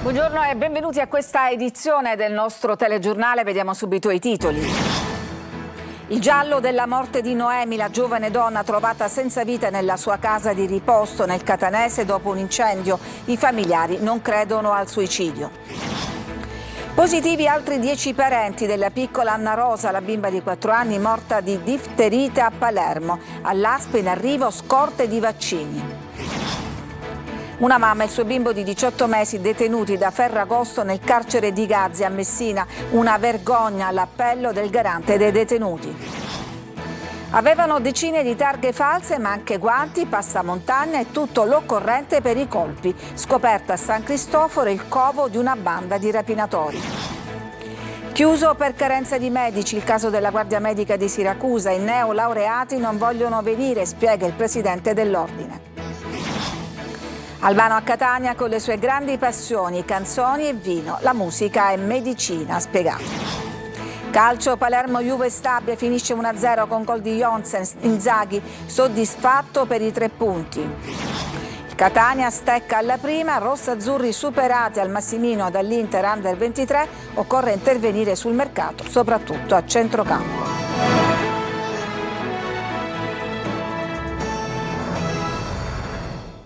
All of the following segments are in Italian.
Buongiorno e benvenuti a questa edizione del nostro telegiornale. Vediamo subito i titoli. Il giallo della morte di Noemi, la giovane donna trovata senza vita nella sua casa di riposto nel Catanese dopo un incendio. I familiari non credono al suicidio. Positivi altri 10 parenti della piccola Anna Rosa, la bimba di 4 anni morta di difterite a Palermo. All'ASP in arrivo scorte di vaccini. Una mamma e il suo bimbo di 18 mesi detenuti da Ferragosto nel carcere di Gazzi a Messina. Una vergogna all'appello del garante dei detenuti. Avevano decine di targhe false ma anche guanti, passamontagna e tutto l'occorrente per i colpi. Scoperto a San Cristoforo il covo di una banda di rapinatori. Chiuso per carenza di medici il caso della Guardia Medica di Siracusa. I neolaureati non vogliono venire, spiega il presidente dell'ordine. Albano a Catania con le sue grandi passioni, canzoni e vino. La musica è medicina, ha spiegato. Calcio, Palermo-Juve Stabia finisce 1-0 con gol di Jonsen. Inzaghi soddisfatto per i 3 punti. Il Catania stecca alla prima, rossazzurri superati al Massimino dall'Inter Under 23. Occorre intervenire sul mercato, soprattutto a centrocampo.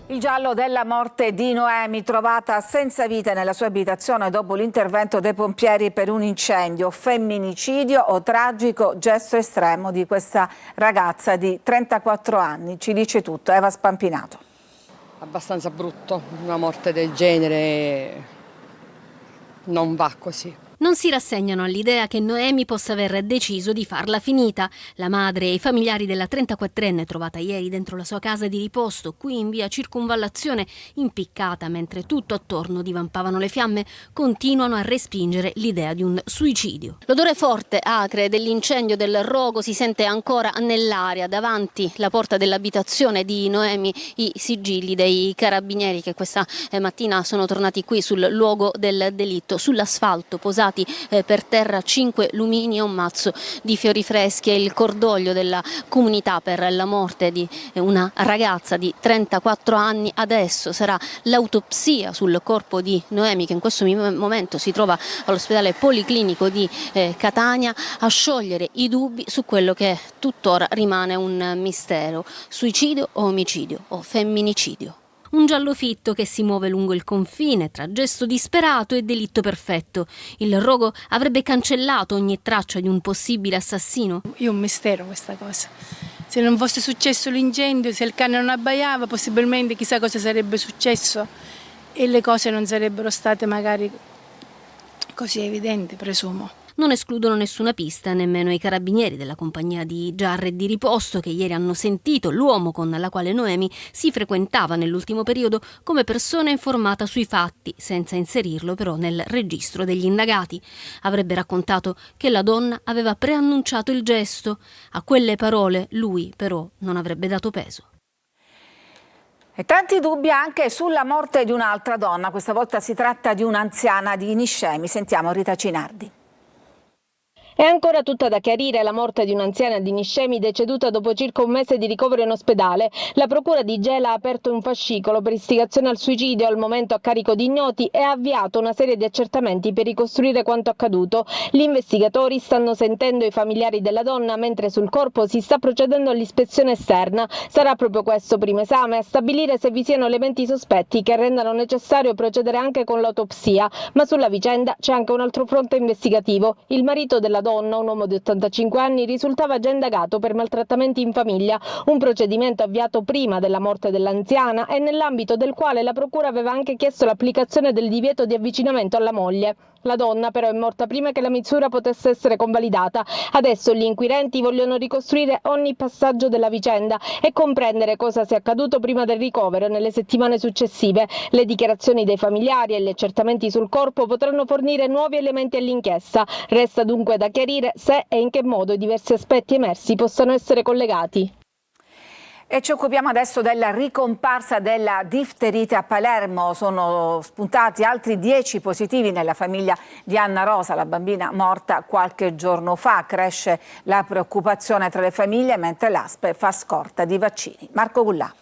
Il giallo della morte di Noemi, trovata senza vita nella sua abitazione dopo l'intervento dei pompieri per un incendio, femminicidio o tragico gesto estremo di questa ragazza di 34 anni. Ci dice tutto Eva Spampinato. Abbastanza brutto, una morte del genere non va così. Non si rassegnano all'idea che Noemi possa aver deciso di farla finita. La madre e i familiari della 34enne trovata ieri dentro la sua casa di riposto, qui in via Circunvallazione, impiccata mentre tutto attorno divampavano le fiamme, continuano a respingere l'idea di un suicidio. L'odore forte, acre dell'incendio del rogo si sente ancora nell'aria. Davanti la porta dell'abitazione di Noemi i sigilli dei carabinieri che questa mattina sono tornati qui sul luogo del delitto. Sull'asfalto posati per terra 5 lumini e un mazzo di fiori freschi e il cordoglio della comunità per la morte di una ragazza di 34 anni. Adesso sarà l'autopsia sul corpo di Noemi, che in questo momento si trova all'ospedale policlinico di Catania, a sciogliere i dubbi su quello che tuttora rimane un mistero: suicidio o omicidio o femminicidio. Un giallo fitto che si muove lungo il confine tra gesto disperato e delitto perfetto. Il rogo avrebbe cancellato ogni traccia di un possibile assassino. È un mistero questa cosa. Se non fosse successo l'incendio, se il cane non abbaiava, possibilmente chissà cosa sarebbe successo e le cose non sarebbero state magari così evidenti, presumo. Non escludono nessuna pista nemmeno i carabinieri della compagnia di Giarre di riposto, che ieri hanno sentito l'uomo con la quale Noemi si frequentava nell'ultimo periodo come persona informata sui fatti, senza inserirlo però nel registro degli indagati. Avrebbe raccontato che la donna aveva preannunciato il gesto. A quelle parole lui però non avrebbe dato peso. E tanti dubbi anche sulla morte di un'altra donna. Questa volta si tratta di un'anziana di Niscemi. Sentiamo Rita Cinardi. È ancora tutta da chiarire la morte di un'anziana di Niscemi deceduta dopo circa un mese di ricovero in ospedale. La procura di Gela ha aperto un fascicolo per istigazione al suicidio, al momento a carico di ignoti, e ha avviato una serie di accertamenti per ricostruire quanto accaduto. Gli investigatori stanno sentendo i familiari della donna, mentre sul corpo si sta procedendo all'ispezione esterna. Sarà proprio questo primo esame a stabilire se vi siano elementi sospetti che rendano necessario procedere anche con l'autopsia. Ma sulla vicenda c'è anche un altro fronte investigativo. Il marito della donna, un uomo di 85 anni, risultava già indagato per maltrattamenti in famiglia, un procedimento avviato prima della morte dell'anziana e nell'ambito del quale la procura aveva anche chiesto l'applicazione del divieto di avvicinamento alla moglie. La donna però è morta prima che la misura potesse essere convalidata. Adesso gli inquirenti vogliono ricostruire ogni passaggio della vicenda e comprendere cosa sia accaduto prima del ricovero e nelle settimane successive. Le dichiarazioni dei familiari e gli accertamenti sul corpo potranno fornire nuovi elementi all'inchiesta. Resta dunque da chiarire se e in che modo i diversi aspetti emersi possano essere collegati. E ci occupiamo adesso della ricomparsa della difterite a Palermo. Sono spuntati altri 10 positivi nella famiglia di Anna Rosa, la bambina morta qualche giorno fa. Cresce la preoccupazione tra le famiglie mentre l'ASP fa scorta di vaccini. Marco Gullà.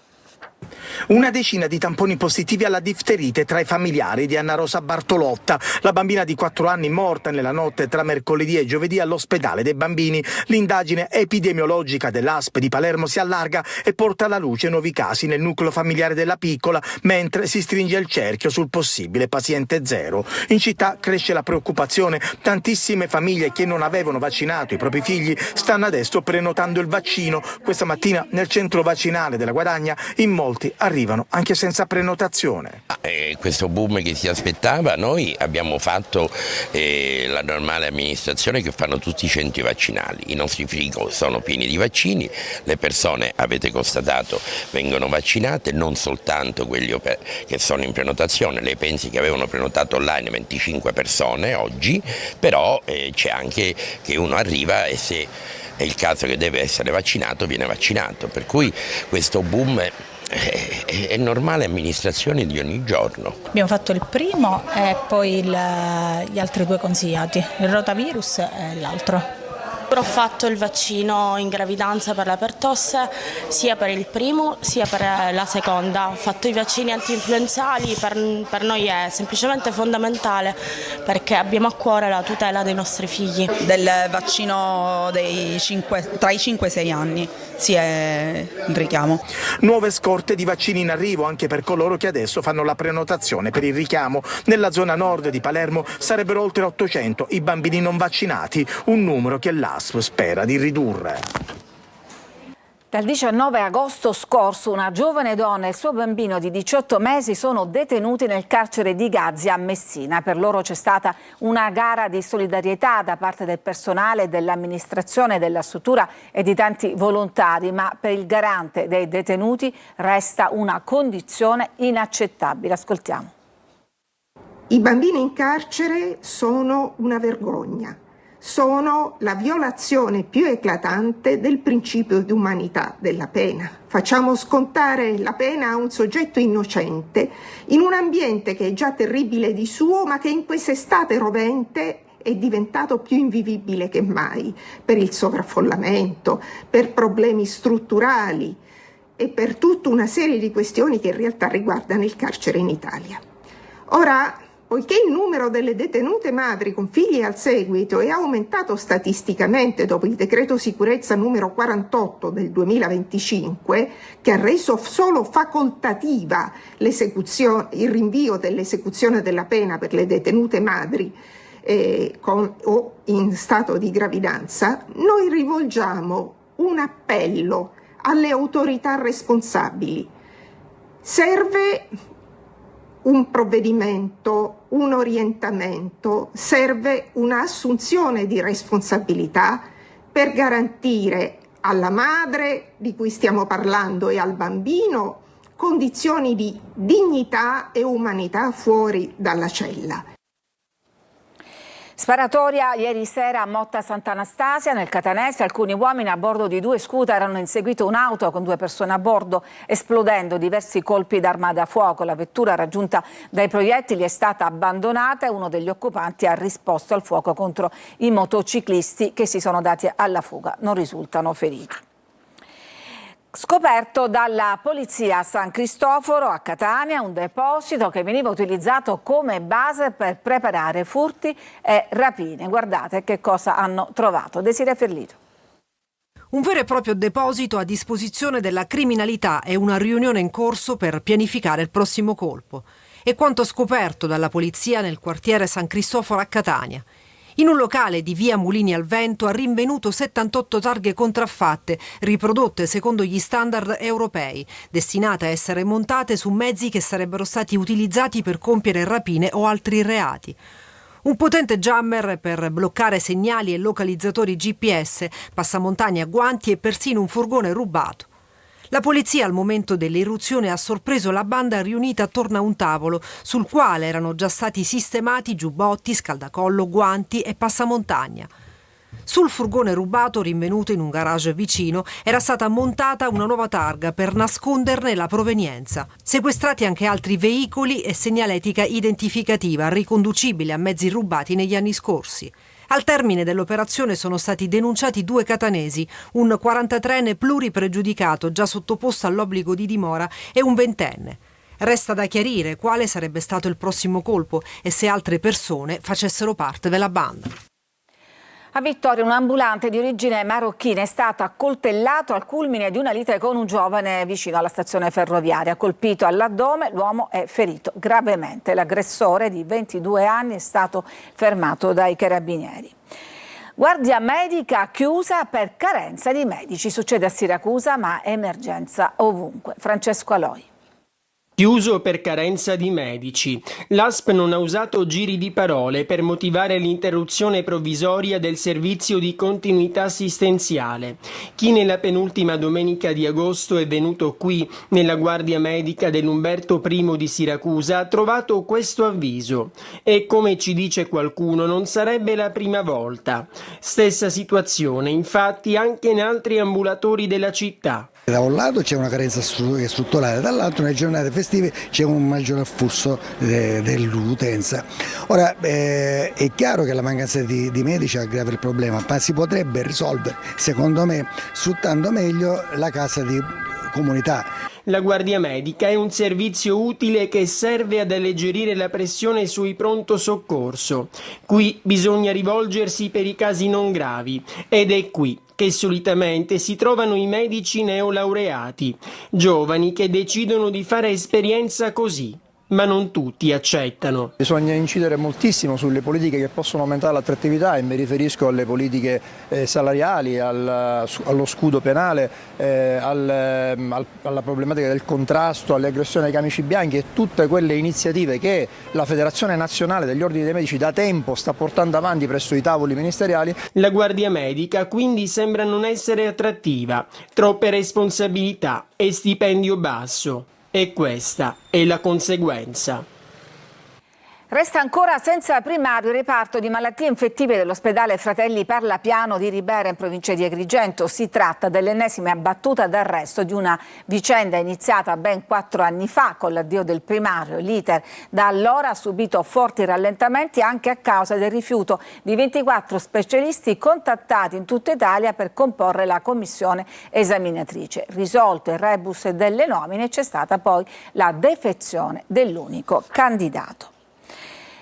Una decina di tamponi positivi alla difterite tra i familiari di Anna Rosa Bartolotta, la bambina di 4 anni morta nella notte tra mercoledì e giovedì all'ospedale dei bambini. L'indagine epidemiologica dell'ASP di Palermo si allarga e porta alla luce nuovi casi nel nucleo familiare della piccola, mentre si stringe il cerchio sul possibile paziente zero. In città cresce la preoccupazione. Tantissime famiglie che non avevano vaccinato i propri figli stanno adesso prenotando il vaccino. Questa mattina nel centro vaccinale della Guadagna in molti arrivano anche senza prenotazione. Questo boom che si aspettava, noi abbiamo fatto la normale amministrazione che fanno tutti i centri vaccinali. I nostri frigo sono pieni di vaccini, le persone, avete constatato, vengono vaccinate, non soltanto quelli che sono in prenotazione. Lei pensi che avevano prenotato online 25 persone oggi, però c'è anche che uno arriva e se è il caso che deve essere vaccinato viene vaccinato, per cui questo boom è normale amministrazione di ogni giorno. Abbiamo fatto il primo e poi gli altri 2 consigliati, il rotavirus e l'altro. Ho fatto il vaccino in gravidanza per la pertosse sia per il primo sia per la seconda. Ho fatto i vaccini antinfluenzali, per noi è semplicemente fondamentale perché abbiamo a cuore la tutela dei nostri figli. Del vaccino tra i 5 e i 6 anni si è il richiamo. Nuove scorte di vaccini in arrivo anche per coloro che adesso fanno la prenotazione per il richiamo. Nella zona nord di Palermo sarebbero oltre 800 i bambini non vaccinati, un numero che l'ASP spera di ridurre. Dal 19 agosto scorso una giovane donna e il suo bambino di 18 mesi sono detenuti nel carcere di Gazzi a Messina. Per loro c'è stata una gara di solidarietà da parte del personale, dell'amministrazione, della struttura e di tanti volontari, ma per il garante dei detenuti resta una condizione inaccettabile. Ascoltiamo. I bambini in carcere sono una vergogna. Sono la violazione più eclatante del principio di umanità della pena. Facciamo scontare la pena a un soggetto innocente in un ambiente che è già terribile di suo, ma che in quest'estate rovente è diventato più invivibile che mai per il sovraffollamento, per problemi strutturali e per tutta una serie di questioni che in realtà riguardano il carcere in Italia. Ora, poiché il numero delle detenute madri con figli al seguito è aumentato statisticamente dopo il decreto sicurezza numero 48 del 2025, che ha reso solo facoltativa il rinvio dell'esecuzione della pena per le detenute madri o in stato di gravidanza, noi rivolgiamo un appello alle autorità responsabili. Serve un provvedimento, un orientamento, serve un'assunzione di responsabilità per garantire alla madre di cui stiamo parlando e al bambino condizioni di dignità e umanità fuori dalla cella. Sparatoria ieri sera a Motta Sant'Anastasia, nel Catanese. Alcuni uomini a bordo di 2 scooter hanno inseguito un'auto con 2 persone a bordo, esplodendo diversi colpi d'arma da fuoco. La vettura raggiunta dai proiettili è stata abbandonata e uno degli occupanti ha risposto al fuoco contro i motociclisti che si sono dati alla fuga. Non risultano feriti. Scoperto dalla polizia a San Cristoforo a Catania un deposito che veniva utilizzato come base per preparare furti e rapine. Guardate che cosa hanno trovato. Desiree Ferlito. Un vero e proprio deposito a disposizione della criminalità e una riunione in corso per pianificare il prossimo colpo. È quanto scoperto dalla polizia nel quartiere San Cristoforo a Catania. In un locale di via Mulini al Vento ha rinvenuto 78 targhe contraffatte, riprodotte secondo gli standard europei, destinate a essere montate su mezzi che sarebbero stati utilizzati per compiere rapine o altri reati. Un potente jammer per bloccare segnali e localizzatori GPS, passamontagna, guanti e persino un furgone rubato. La polizia al momento dell'irruzione ha sorpreso la banda riunita attorno a un tavolo sul quale erano già stati sistemati giubbotti, scaldacollo, guanti e passamontagna. Sul furgone rubato rinvenuto in un garage vicino era stata montata una nuova targa per nasconderne la provenienza. Sequestrati anche altri veicoli e segnaletica identificativa riconducibile a mezzi rubati negli anni scorsi. Al termine dell'operazione sono stati denunciati 2 catanesi, un 43enne pluripregiudicato già sottoposto all'obbligo di dimora e un 20enne. Resta da chiarire quale sarebbe stato il prossimo colpo e se altre persone facessero parte della banda. A Vittoria un ambulante di origine marocchina è stato accoltellato al culmine di una lite con un giovane vicino alla stazione ferroviaria. Colpito all'addome, l'uomo è ferito gravemente. L'aggressore di 22 anni è stato fermato dai carabinieri. Guardia medica chiusa per carenza di medici. Succede a Siracusa, ma è emergenza ovunque. Francesco Aloi. Chiuso per carenza di medici. L'ASP non ha usato giri di parole per motivare l'interruzione provvisoria del servizio di continuità assistenziale. Chi nella penultima domenica di agosto è venuto qui, nella guardia medica dell'Umberto I di Siracusa, ha trovato questo avviso. E come ci dice qualcuno, non sarebbe la prima volta. Stessa situazione, infatti, anche in altri ambulatori della città. Da un lato c'è una carenza strutturale, dall'altro nelle giornate festive c'è un maggiore afflusso dell'utenza. Ora è chiaro che la mancanza di medici aggrava il problema, ma si potrebbe risolvere, secondo me, sfruttando meglio la casa di comunità. La guardia medica è un servizio utile che serve ad alleggerire la pressione sui pronto soccorso. Qui bisogna rivolgersi per i casi non gravi ed è qui che solitamente si trovano i medici neolaureati, giovani che decidono di fare esperienza così. Ma non tutti accettano. Bisogna incidere moltissimo sulle politiche che possono aumentare l'attrattività e mi riferisco alle politiche salariali, allo scudo penale, alla problematica del contrasto alle aggressioni ai camici bianchi e tutte quelle iniziative che la Federazione Nazionale degli Ordini dei Medici da tempo sta portando avanti presso i tavoli ministeriali. La guardia medica quindi sembra non essere attrattiva, troppe responsabilità e stipendio basso. E questa è la conseguenza. Resta ancora senza primario il reparto di malattie infettive dell'ospedale Fratelli Parlapiano di Ribera in provincia di Agrigento. Si tratta dell'ennesima battuta d'arresto di una vicenda iniziata ben 4 anni fa con l'addio del primario. L'iter da allora ha subito forti rallentamenti anche a causa del rifiuto di 24 specialisti contattati in tutta Italia per comporre la commissione esaminatrice. Risolto il rebus delle nomine, c'è stata poi la defezione dell'unico candidato.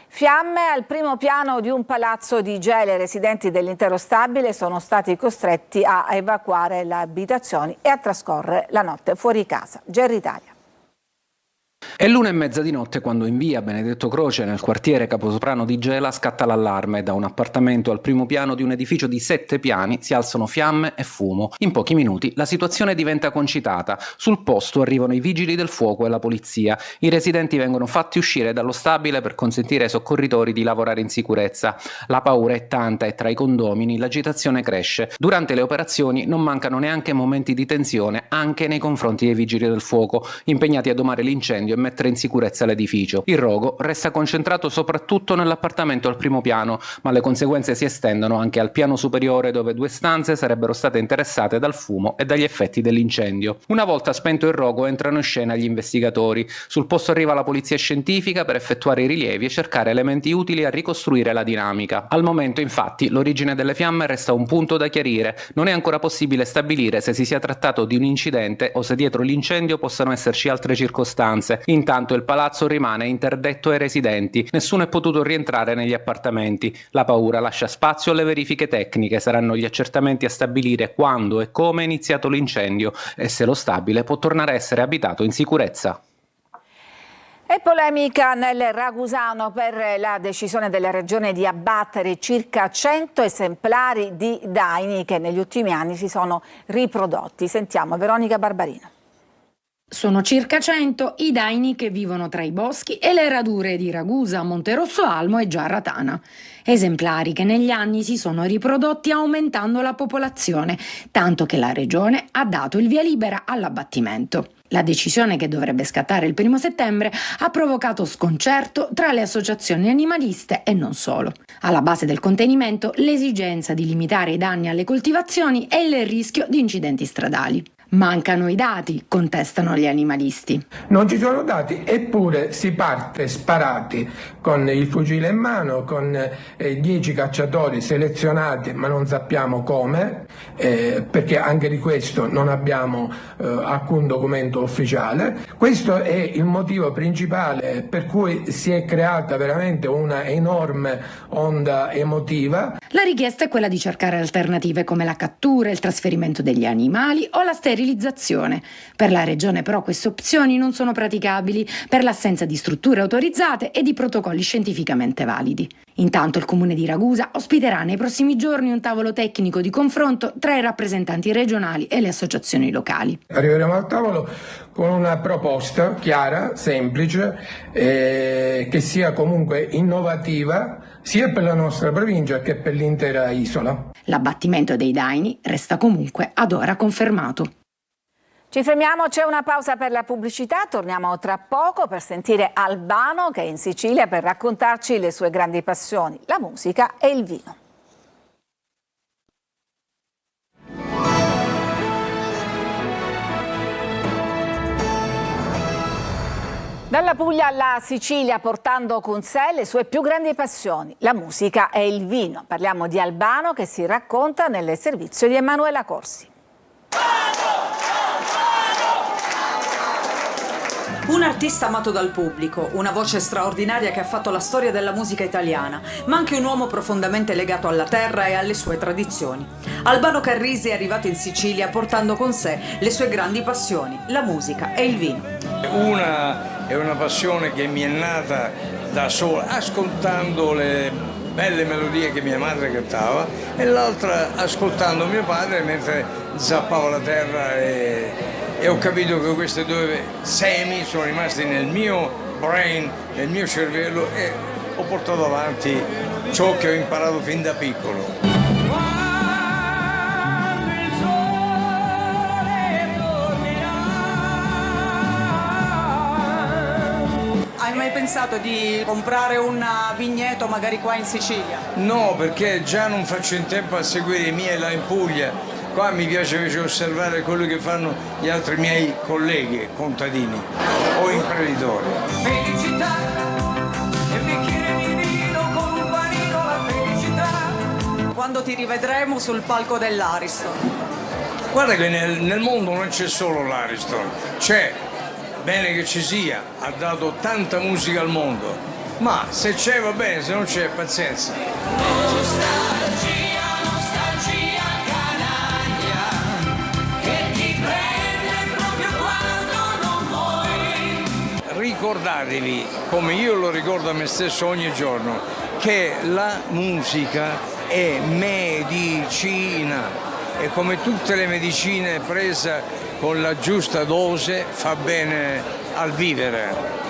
Fiamme al primo piano di un palazzo di Gela. I residenti dell'intero stabile sono stati costretti a evacuare le abitazioni e a trascorrere la notte fuori casa. Gerry Italia. È l'1:30 di notte quando in via Benedetto Croce, nel quartiere Caposoprano di Gela, scatta l'allarme. Da un appartamento al primo piano di un edificio di 7 piani si alzano fiamme e fumo. In pochi minuti la situazione diventa concitata. Sul posto arrivano i vigili del fuoco e la polizia. I residenti vengono fatti uscire dallo stabile per consentire ai soccorritori di lavorare in sicurezza. La paura è tanta e tra i condomini l'agitazione cresce. Durante le operazioni non mancano neanche momenti di tensione anche nei confronti dei vigili del fuoco, impegnati a domare l'incendio e mettere in sicurezza l'edificio. Il rogo resta concentrato soprattutto nell'appartamento al primo piano, ma le conseguenze si estendono anche al piano superiore, dove 2 stanze sarebbero state interessate dal fumo e dagli effetti dell'incendio. Una volta spento il rogo entrano in scena gli investigatori. Sul posto arriva la polizia scientifica per effettuare i rilievi e cercare elementi utili a ricostruire la dinamica. Al momento, infatti, l'origine delle fiamme resta un punto da chiarire. Non è ancora possibile stabilire se si sia trattato di un incidente o se dietro l'incendio possano esserci altre circostanze. Intanto il palazzo rimane interdetto ai residenti, nessuno è potuto rientrare negli appartamenti. La paura lascia spazio alle verifiche tecniche, saranno gli accertamenti a stabilire quando e come è iniziato l'incendio e se lo stabile può tornare a essere abitato in sicurezza. E polemica nel Ragusano per la decisione della regione di abbattere circa 100 esemplari di daini che negli ultimi anni si sono riprodotti. Sentiamo Veronica Barbarino. Sono circa 100 i daini che vivono tra i boschi e le radure di Ragusa, Monterosso Almo e Giarratana. Esemplari che negli anni si sono riprodotti aumentando la popolazione, tanto che la regione ha dato il via libera all'abbattimento. La decisione, che dovrebbe scattare il 1° settembre, ha provocato sconcerto tra le associazioni animaliste e non solo. Alla base del contenimento l'esigenza di limitare i danni alle coltivazioni e il rischio di incidenti stradali. Mancano i dati, contestano gli animalisti. Non ci sono dati, eppure si parte sparati con il fucile in mano, con 10 cacciatori selezionati, ma non sappiamo come, perché anche di questo non abbiamo alcun documento ufficiale. Questo è il motivo principale per cui si è creata veramente una enorme onda emotiva. La richiesta è quella di cercare alternative come la cattura, il trasferimento degli animali o la sterilizzazione. Per la regione però queste opzioni non sono praticabili per l'assenza di strutture autorizzate e di protocolli scientificamente validi. Intanto il comune di Ragusa ospiterà nei prossimi giorni un tavolo tecnico di confronto tra i rappresentanti regionali e le associazioni locali. Arriveremo al tavolo con una proposta chiara, semplice, che sia comunque innovativa sia per la nostra provincia che per l'intera isola. L'abbattimento dei daini resta comunque ad ora confermato. Ci fermiamo, c'è una pausa per la pubblicità, torniamo tra poco per sentire Albano che è in Sicilia per raccontarci le sue grandi passioni, la musica e il vino. Dalla Puglia alla Sicilia, portando con sé le sue più grandi passioni, la musica e il vino. Parliamo di Albano che si racconta nel servizio di Emanuela Corsi. Un artista amato dal pubblico, una voce straordinaria che ha fatto la storia della musica italiana, ma anche un uomo profondamente legato alla terra e alle sue tradizioni. Albano Carrisi è arrivato in Sicilia portando con sé le sue grandi passioni, la musica e il vino. Una è una passione che mi è nata da sola, ascoltando le belle melodie che mia madre cantava, e l'altra ascoltando mio padre mentre zappava la terra, e ho capito che questi due semi sono rimasti nel mio brain, nel mio cervello, e ho portato avanti ciò che ho imparato fin da piccolo. Hai mai pensato di comprare un vigneto magari qua in Sicilia? No, perché già non faccio in tempo a seguire i miei là in Puglia. Qua mi piace invece osservare quello che fanno gli altri miei colleghi, contadini o imprenditori. Felicità, e bicchiere di vino con un panino, la felicità. Quando ti rivedremo sul palco dell'Ariston? Guarda che nel mondo non c'è solo l'Ariston, c'è, bene che ci sia, ha dato tanta musica al mondo, ma se c'è va bene, se non c'è pazienza. Nostalgia, nostalgia canaglia, che ti prende proprio quando non vuoi. Ricordatevi, come io lo ricordo a me stesso ogni giorno, che la musica è medicina, e come tutte le medicine presa con la giusta dose fa bene al vivere.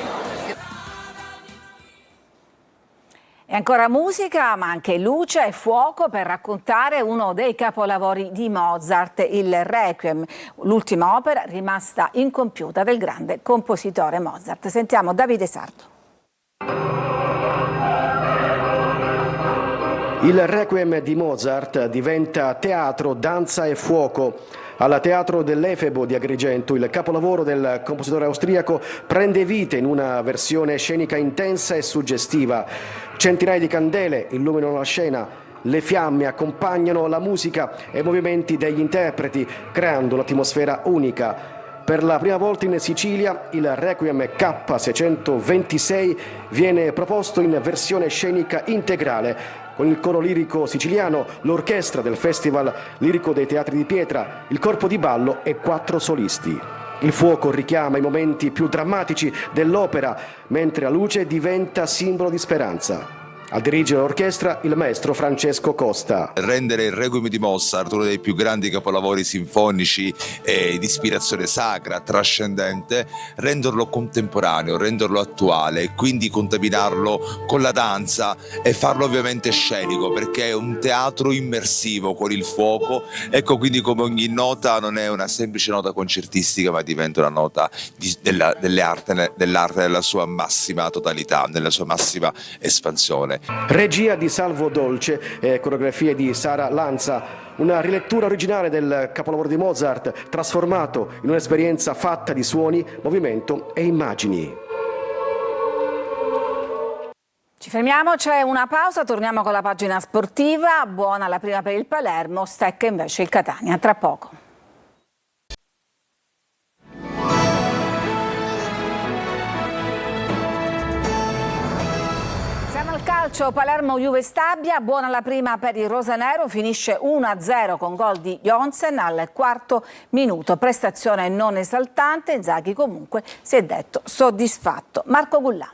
E ancora musica, ma anche luce e fuoco per raccontare uno dei capolavori di Mozart, il Requiem, l'ultima opera rimasta incompiuta del grande compositore Mozart. Sentiamo Davide Sardo. Il Requiem di Mozart diventa teatro, danza e fuoco. Al Teatro dell'Efebo di Agrigento il capolavoro del compositore austriaco prende vita in una versione scenica intensa e suggestiva. Centinaia di candele illuminano la scena, le fiamme accompagnano la musica e i movimenti degli interpreti, creando un'atmosfera unica. Per la prima volta in Sicilia il Requiem K626 viene proposto in versione scenica integrale, con il coro lirico siciliano, l'orchestra del Festival Lirico dei Teatri di Pietra, il corpo di ballo e 4 solisti. Il fuoco richiama i momenti più drammatici dell'opera, mentre la luce diventa simbolo di speranza. A dirigere l'orchestra il maestro Francesco Costa. Rendere il Requiem di Mozart uno dei più grandi capolavori sinfonici di ispirazione sacra, trascendente, renderlo contemporaneo, renderlo attuale e quindi contaminarlo con la danza e farlo ovviamente scenico, perché è un teatro immersivo con il fuoco. Ecco, quindi come ogni nota non è una semplice nota concertistica, ma diventa una nota dell'arte nella sua massima totalità, nella sua massima espansione. giocare. Regia di Salvo Dolce e coreografie di Sara Lanza. Una rilettura originale del capolavoro di Mozart, trasformato in un'esperienza fatta di suoni, movimento e immagini. Ci fermiamo, c'è una pausa, torniamo con la pagina sportiva. Buona la prima per il Palermo, stecca invece il Catania. Tra poco. Calcio, Palermo-Juve Stabia, buona la prima per il rosanero, finisce 1-0 con gol di Jonsen al quarto minuto, prestazione non esaltante, Inzaghi comunque si è detto soddisfatto. Marco Gullà.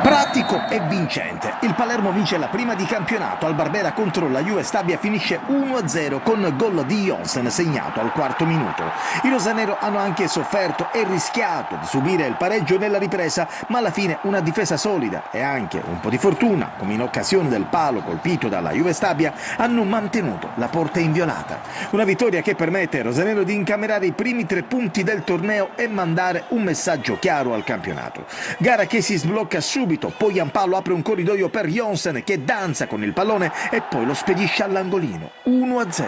Pratico e vincente. Il Palermo vince la prima di campionato. Al Barbera contro la Juve Stabia finisce 1-0 con gol di Jonsen segnato al quarto minuto. I rosanero hanno anche sofferto e rischiato di subire il pareggio nella ripresa, ma alla fine una difesa solida e anche un po' di fortuna, come in occasione del palo colpito dalla Juve Stabia, hanno mantenuto la porta inviolata. Una vittoria che permette ai rosanero di incamerare i primi 3 punti del torneo e mandare un messaggio chiaro al campionato. Gara che si sblocca subito, poi Giampaolo apre un corridoio per Jonsen che danza con il pallone e poi lo spedisce all'angolino. 1-0.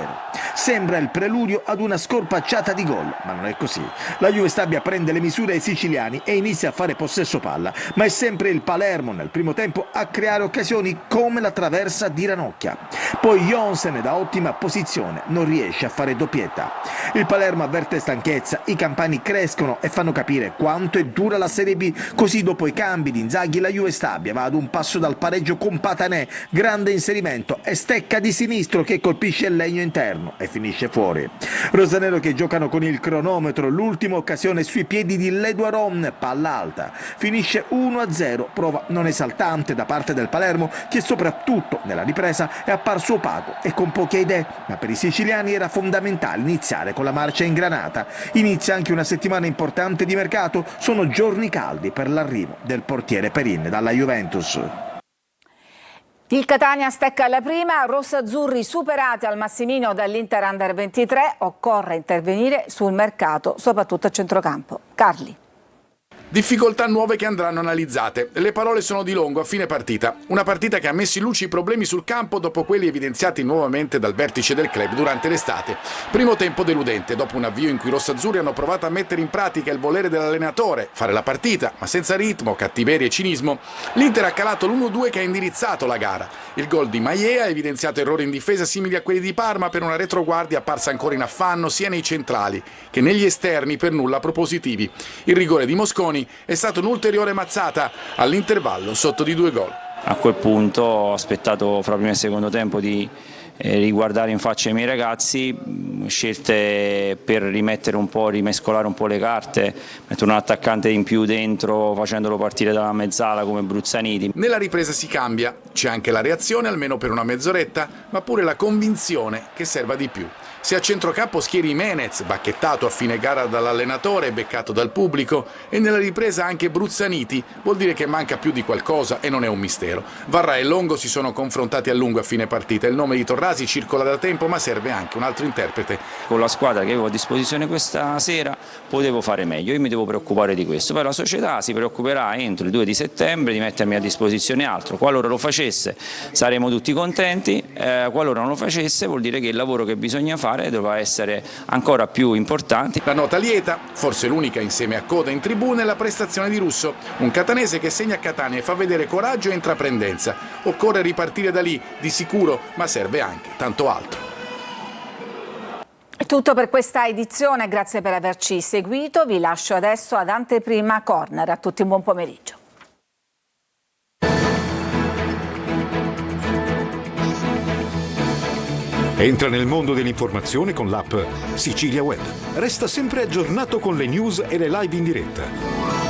Sembra il preludio ad una scorpacciata di gol, ma non è così. La Juve Stabia prende le misure ai siciliani e inizia a fare possesso palla, ma è sempre il Palermo nel primo tempo a creare occasioni come la traversa di Ranocchia. Poi Jonsen da ottima posizione non riesce a fare doppietta. Il Palermo avverte stanchezza, i campani crescono e fanno capire quanto è dura la Serie B, così dopo i cambi di Inzaghi la Juve Stabia va ad un passo dal pareggio con Patanè, grande inserimento e stecca di sinistro che colpisce il legno interno e finisce fuori. Rosanero che giocano con il cronometro, l'ultima occasione sui piedi di Leduaron, palla alta. Finisce 1-0, prova non esaltante da parte del Palermo che soprattutto nella ripresa è apparso opaco e con poche idee, ma per i siciliani era fondamentale iniziare con la marcia ingranata. Inizia anche una settimana importante di mercato, sono giorni caldi per l'arrivo del portiere Perin dalla Juventus. Il Catania stecca alla prima, rossazzurri superati al Massimino dall'Inter Under 23, occorre intervenire sul mercato, soprattutto a centrocampo. Carli. Difficoltà nuove che andranno analizzate. Le parole sono di Longo a fine partita. Una partita che ha messo in luce i problemi sul campo dopo quelli evidenziati nuovamente dal vertice del club durante l'estate. Primo tempo deludente, dopo un avvio in cui i rossazzurri hanno provato a mettere in pratica il volere dell'allenatore, fare la partita, ma senza ritmo, cattiveria e cinismo. L'Inter ha calato l'1-2 che ha indirizzato la gara. Il gol di Maia ha evidenziato errori in difesa simili a quelli di Parma per una retroguardia apparsa ancora in affanno sia nei centrali che negli esterni per nulla propositivi. Il rigore di Mosconi è stata un'ulteriore mazzata all'intervallo sotto di 2 gol. A quel punto ho aspettato fra primo e secondo tempo di riguardare in faccia i miei ragazzi, scelte per rimettere un po', rimescolare un po' le carte, mettere un attaccante in più dentro facendolo partire dalla mezzala come Bruzzaniti. Nella ripresa si cambia, c'è anche la reazione almeno per una mezz'oretta, ma pure la convinzione che serva di più. Se a centrocampo schieri Jimenez, bacchettato a fine gara dall'allenatore e beccato dal pubblico, e nella ripresa anche Bruzzaniti, vuol dire che manca più di qualcosa e non è un mistero. Varra e Longo si sono confrontati a lungo a fine partita, il nome di Torrasi circola da tempo, ma serve anche un altro interprete. Con la squadra che avevo a disposizione questa sera potevo fare meglio, io mi devo preoccupare di questo, poi la società si preoccuperà entro il 2 di settembre di mettermi a disposizione altro. Qualora lo facesse saremo tutti contenti, qualora non lo facesse vuol dire che il lavoro che bisogna fare dovrà essere ancora più importante. La nota lieta, forse l'unica insieme a Coda in tribuna, è la prestazione di Russo, un catanese che segna a Catania e fa vedere coraggio e intraprendenza. Occorre ripartire da lì, di sicuro, ma serve anche tanto altro. È tutto per questa edizione, grazie per averci seguito, vi lascio adesso ad Anteprima Corner, a tutti un buon pomeriggio. Entra nel mondo dell'informazione con l'app Sicilia Web. Resta sempre aggiornato con le news e le live in diretta.